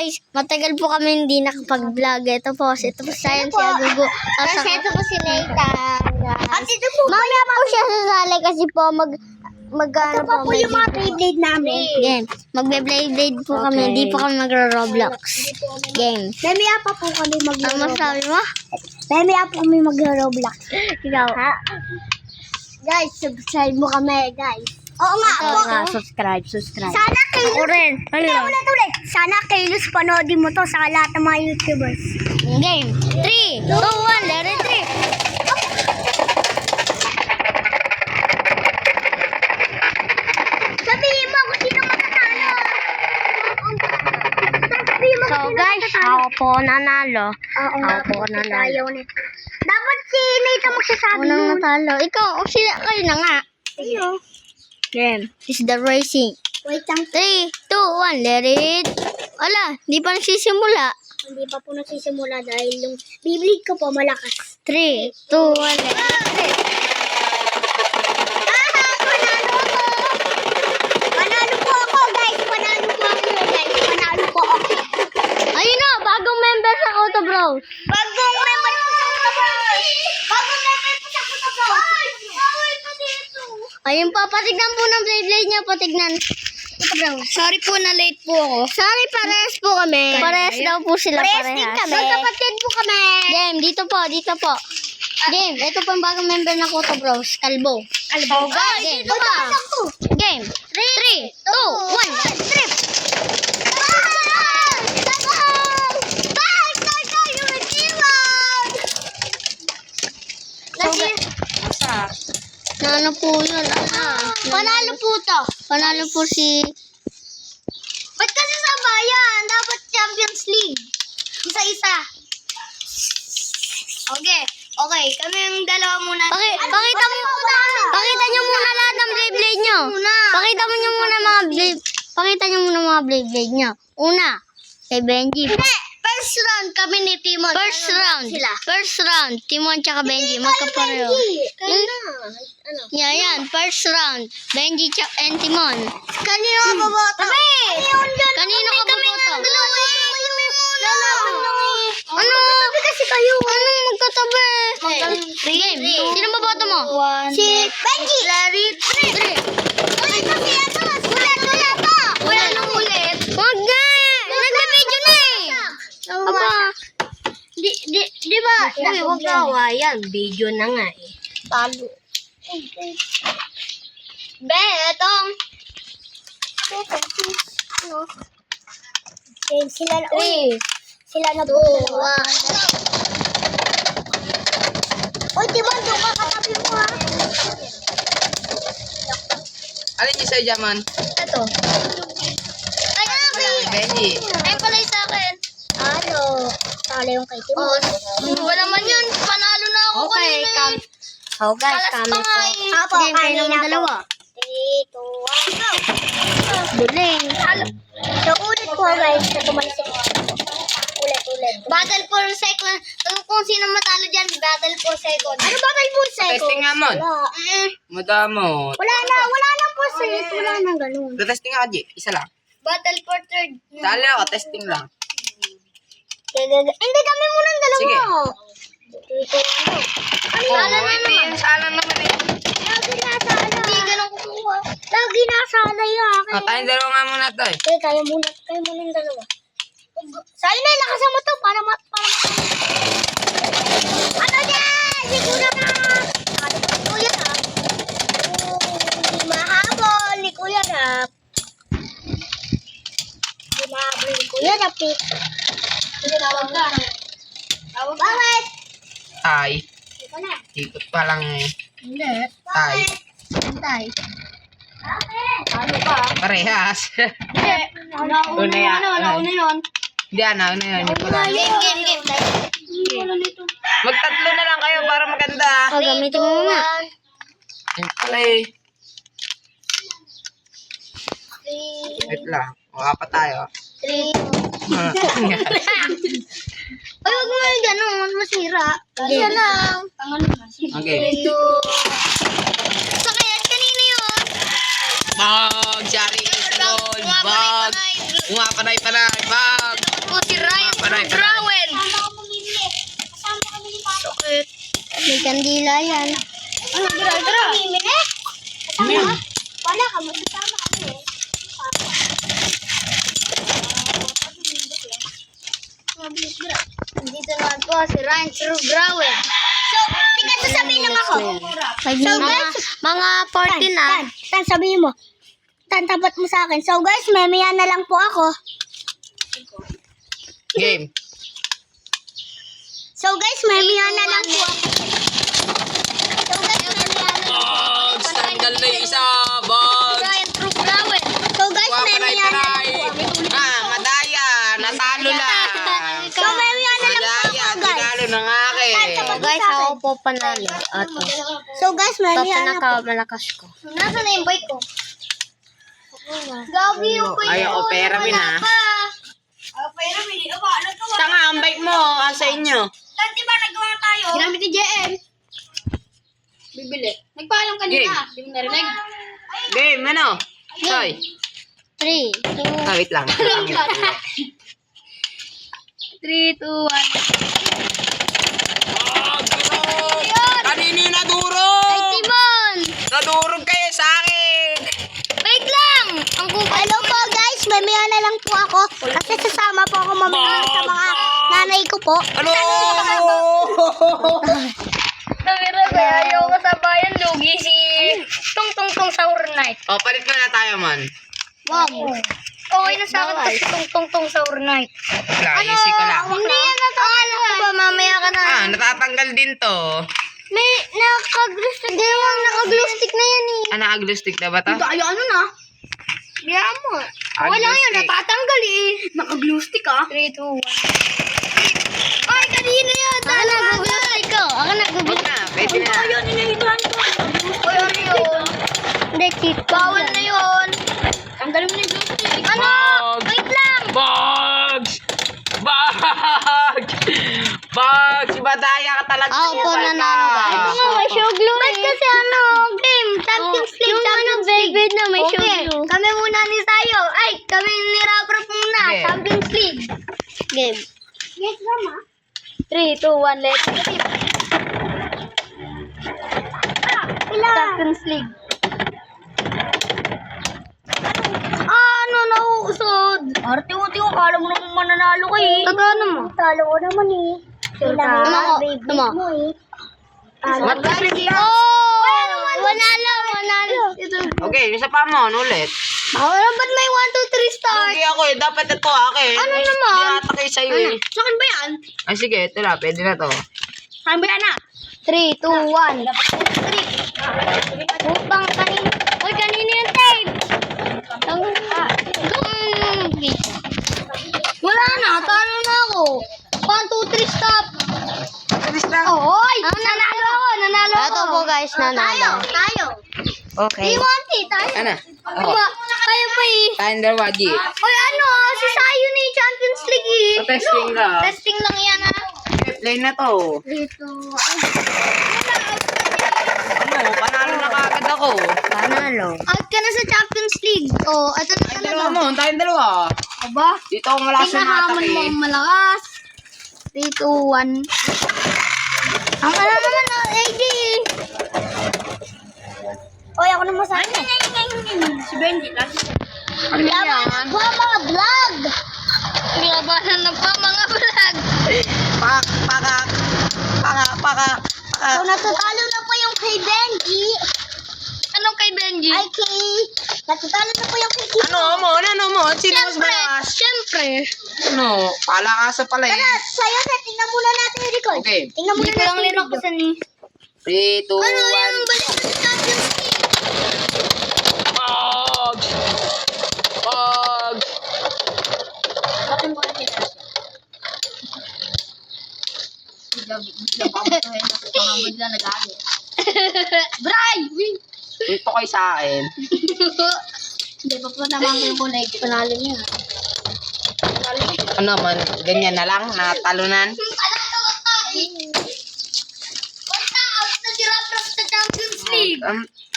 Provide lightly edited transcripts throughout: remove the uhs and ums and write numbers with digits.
guys, matagal po kami hindi nakapag-vlog. Ito po si Science, si Agugo. Kasi ito po si Nathan. At ito po, mamaya po siya sasali kasi po Ito pa po yung mga Beyblade namin. Game. Magbe-Beyblade po kami. Hindi po kami magro-Roblox. Game. Mamaya pa po kami Ano mag-Roblox. masabi mo? Mamaya po kami mag-Roblox. Ikaw. Guys, subscribe mo kami, guys. Oo nga. Subscribe. Sana kayo. Ako rin. Ulit. Sana kayo panoodin mo to sa lahat ng mga YouTubers. Game. 3, 2, 1, let it 3. Sabihin mo kung sino matatalo. Sabihin mo So guys, ako po nanalo. Oo Ako po nanalo. Ayaw na. Dapat si Nathan magsasabi Unang nun. natalo. Ikaw, sila kayo na nga. Ayo. Game. This is the racing. Wait lang. 3, 2, 1, let it. Ala, di pa nagsisimula. Hindi pa po nagsisimula dahil yung Beyblade ko po malakas. 3, 2, 1, let it. Panalo po ako, guys. Panalo po ako. Ayun na, bagong member sa Auto Bros. Bagong member po sa Kuta Bro. Bawal pa dito. Ayun po, patignan po ng Beyblade niya, patignan. Ito bro. Sorry po na late po ako. Sorry, parehas po kami. Parehas daw po sila, Parehas din kami. Magkapatid po kami. Game, dito po. Game, ito po ang bagong member ng Auto Bros, Kalbo. Guys, Game. dito ba? Game, 3, 2, 1, trip. Ano po yun? Panalo po to. Panalo po si... Ba't kasi sabayan? Dapat Champions League. Isa-isa. Okay. Kami yung dalawa muna. Pakita nyo muna lahat ng Beyblade nyo. Pakita nyo muna mga Beyblade nyo. Una, kay Benji. Hindi. First round kami ni Timon. First round, Timon tsaka Benji, magkapareho. Ano? Yan, first round, Benji and Timon. Kanino ka boboto? Kanino ka boboto? Ano? Kasi kayo. Anong magkatabi? Game, sino boboto mo? Si Benji. Larry. 3. Ulit kasi ano? Ulit pa. Ulit. Huwag na! Nagbe-video na eh! Aba, Di ba? uy, huwag ka awayan. Video na nga eh. Talo. Betong. Sila na. Sila na po. Uy, Timon, doon ka katabi mo ha. Alin yung sa'yo, Jaman? Ito. Ay, Benji. ay, palay sa akin. Ano? Talo yung kay Timon. Wala man yun. Panalo na ako kanina. So guys, Kalas kami pa nga po. eh. Apo, Game kayo ng dalawa. 3, 2, 1, go! Duling. So, ulit po guys, na tumalasik. Ulit. Battle for second. Kung sino matalo dyan, battle for second. Ano ba kayo po second? Testing nga, Mon. Madamot. Wala na po set. Wala na ganun. Testing nga, G. Isa lang. Battle for third. Dali ako, testing lang. Hindi kami muna ang dalawa. Sige. Ito, ano? Alam naman eh. Lagi nasa ala. Hindi ganun kukuha. Lagi nasa ala yung akin. Tayong dalawa nga muna to eh. Okay, kayo muna yung dalawa. Sa'yo na, lakasan mo to para ano yan? Siguro na. Ano ba kuya na? Hindi mahabol ni kuya na. Hindi mahabol ni kuya na, Pete. Hindi tawag ka. Bakit? Ay. Ito na. Ikot pa lang eh. Hindi. Ay. Antay. Bakit? Ano ba? Parehas. Hindi. Una yan. Nauna yun. Hindi, ano yun. Hindi pala. Game. Magtatlo na lang kayo para maganda. Gamitin mo muna. Yung pala eh. Wait lang. O, apat tayo. 3. Ay, huwag mo yung gano'n. Masira. Isa lang. Okay. Sakayan kanina yun. Bag! Shari! Bag! Umapanay-panay! Bag! nila yan. Ano, tara. Kasama? Wala ka, magsasama kami. Dito naman po si Ryan True Grower. So, tika, sasabihin lang ako. So guys, mga 14 ah. Tan, sabihin mo. Tan, tapat mo sa akin. So guys, memaya na lang po ako. Game. So guys, memaya na lang po ako. So guys, memaya na lang po ako. Bogs! Tanggal na yung isa! Bogs! Ryan True Grower. So guys, memaya na lang po ako. Madaya! Natalo lang! So memaya na lang po Madaya! ako, guys. Tinalo ng akin! So guys, ako po panalo. Ato. So guys, Ito memaya na po. pinakamalakas ko. Nasaan na yung bike ko? Gabi yung bike ko. Ay, ako, pera min, Wala ah. pa. Pera min. Ano to? Siya nga, ang bike mo! Sa inyo! Tanti ba nagawa tayo? Ginamit ni JM. Bibili. Nagpaalam kanina. Di mo narinig? Game, ano? Soy! 3, 2, Wait lang. 3, 2, 1. Kanino yung nadurog? Ay, Timon! Nadurog kayo sa akin! Wait lang! Ang kupal. Hello po guys, mamaya na lang po ako. Kasi sasama po ako mamaya sa mga nanay ko po. Ano? Namira ba? Ayaw ko sa bayan. Lugi si Tong Sour Night. O, palit ko na tayo, man. Wow. Okay na sa akin kasi Tong Sour Night. Wala, easy ko lang. Hindi yan natanggal ko ba? Mamaya ka na. Natatanggal din to. May naka-glue stick. Hindi naman naka-glue stick na yan eh. Naka-glue stick na ba to? Ay, ano na? Biyaan mo. Ah, Wala glue yan. stick. Natatanggal eh. Naka-glue stick ah. 3, 2, 1. Ay, kanina yan. Ako nag-glue stick ko. Ako nag-glue Huwag na, pwede na. Nililihan ko. Ay, ano yun? Hindi, cheat. Bawal na yun. Tanggalin mo na yung glue stick. Ano? Bugs! Wait lang. Bugs! Bugs! Bugs! Si Badaya ka talaga. Ako po nanalo ka. Ito nga, may show glue eh. Kasi ano, game, Champions League, Champions League. Na may show glue. Kami muna ni Sayo. Ay, kami ni Raprap muna. Okay. Champions League. Game. Yes, Mama. 3, 2, 1, let's go. Champions League. Ano, nauusod? Arte-uti ko, kala mo naman mananalo ka eh. Tagano mo? Talo ko naman eh. Kailangan Tama ko, baby tama. mo eh. Matalik lang. Oh! Manalo. Okay, isa pa mo, ulit. Ano ba't may 1, 2, 3 stars? Lugi ako eh, dapat ito akin. Ano naman? Hindi ata kayo sa'yo eh. Sa akin ba yan? Ay sige, ito na, pwede na to. Sa akin ba yan ah? 3, 2, 1. Dapat 3. Upang kanina. Uy, kanina yung tape. Wala na. Talo na ako. 1, 2, 3, stop. Bilis lang. Oy! Nanalo ako. Nanalo ako. Ito po guys, nanalo. Tayo. Okay. Iwan tayo. Ano? Ako. Diba? Kayo pa eh. Tayong dalawa, G. Oy, ano? Si Sayo ni Champions League eh. Testing ka. Testing lang yan ah. Play na to. Dito. Ano, panalo na kagad ako. Panalo. Out ka na sa Champions League. Oh, ito na Tayong dalawa talaga. mo, tayong dalawa. Aba? Dito ako wala Tingnan mo ang malakas. 3, 2, 1. Ang ano naman na, AJ. Oy, ako naman sa akin. Si Benji, lagi. Ano yan? Mga vlog. Labanan na pa mga vlog. Paka. So, natatalo na po yung kay Benji. Anong kay Benji? Ay, natatalo na po yung kay Kiko. Ano mo? Sino mas malakas? Siyempre. Ano, palakasa pala eh. Tara, sa'yo na, tingnan muna natin yung record. Okay. Tingnan muna Hindi ko lang natin yung linok video. sa ni. 3, 2, 1. Ano yung balik sa Champions League? Bugs! Bugs! Bakit mo na sila? Bigla nag-aali. Bray! Dito kayo sa akin. Hindi pa po naman yung kulay. Panalo niya. Ano man, ganyan na lang, natalunan. Alam ka ba tayo? Basta out na si Raprap sa Champions League.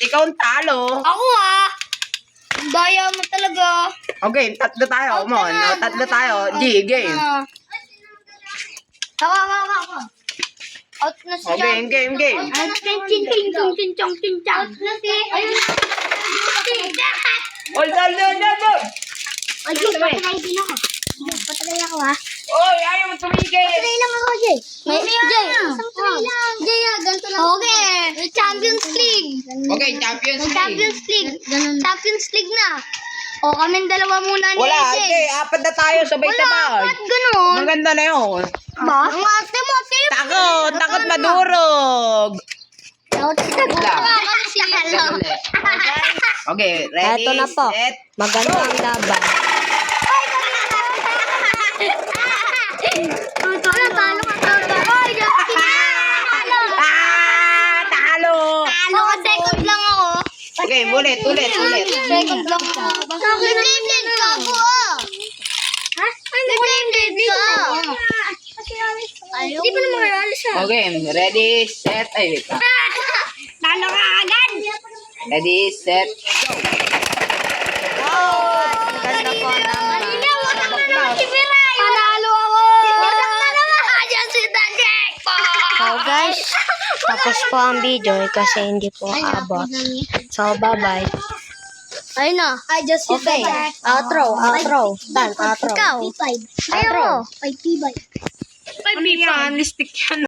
Ikaw ang talo. Ako ah. Ang daya mo talaga. Okay, tatlo tayo, Mon. Tatlo tayo. G, game. Hawa. Out na si Okay, game. Out na si... Hold. Ay, patay din ako. Patay ako, ha? Oy, ayaw mo tumigil. Patay lang ako, Jay. Jay, Isang try lang. Jay, ganito lang. Okay, Champions League. Okay, Champions League. Champions League na. O, kaming dalawa muna ni Wala, AJ. okay. Apat na tayo sabay-sabay. Ba't ganun? Maganda na yun. Ba? Ang ate mo, tip. Takot madurog. Okay, ready, Eto na po. set. Maganda ang laban. Talo ka. Oy, Talo! Talo ka, second lang ako. Okay, ulit. Second lang ako. Blade ka ako. Ha? Blade ka. Hindi pa naman kalalis ha. Okay, ready, set. Ay, wait. Talo ka agad. Ready, set. Ganda po naman. Wasak na naman si Miray. Panalo ako. Wasak na naman. Ayan si Tajek. So guys, tapos po ang video kasi hindi po abot. So bye-bye. Ayun na. I just hit Okay, outro. Done, outro. Ikaw. P5. Ayaw mo. 5 P5. Ano yan? Listik yan.